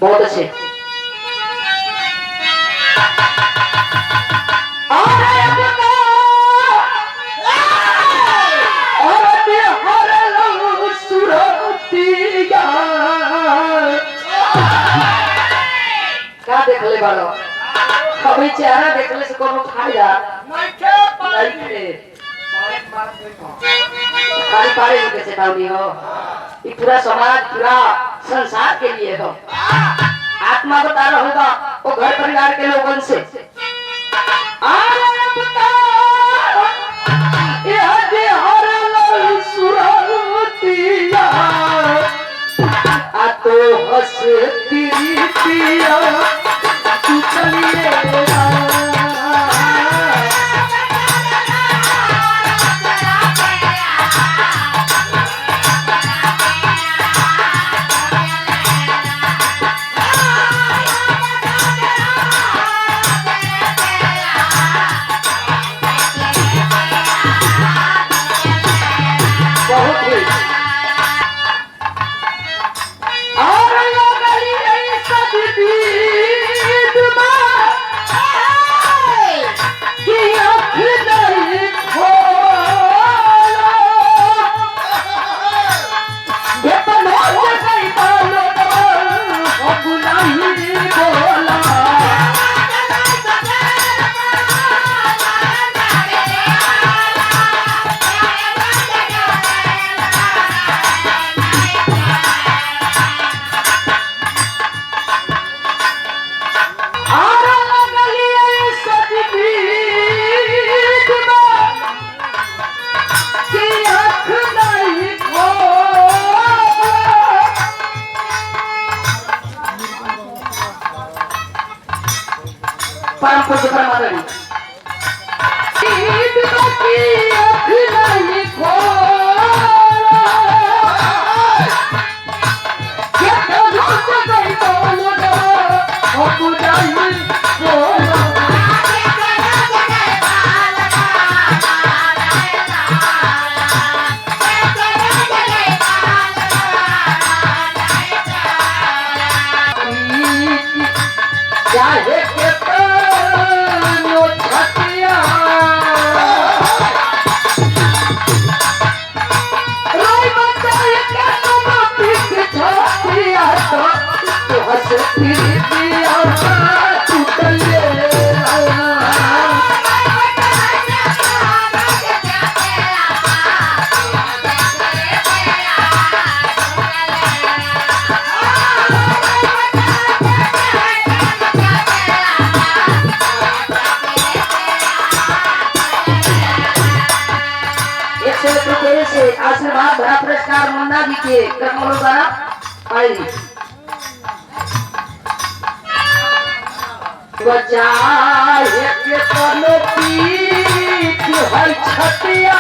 बहुत अच्छे। क्या देख ले बालो कभी चेहरा देखले से कोनो फायदा नहीं खे खाली पारे के चेतावनी हो ये पूरा समाज पूरा संसार के लिए हो। आत्मा बता रहा होगा वो घर परिवार के लोगों से तो हंसती पिया तू चलिए परम पूज्य परमात्मा आशीर्वाद भरा पुरस्कार मुन्ना जी के कर्मों द्वारा पाई बचाए के तनो पीठ हर छतिया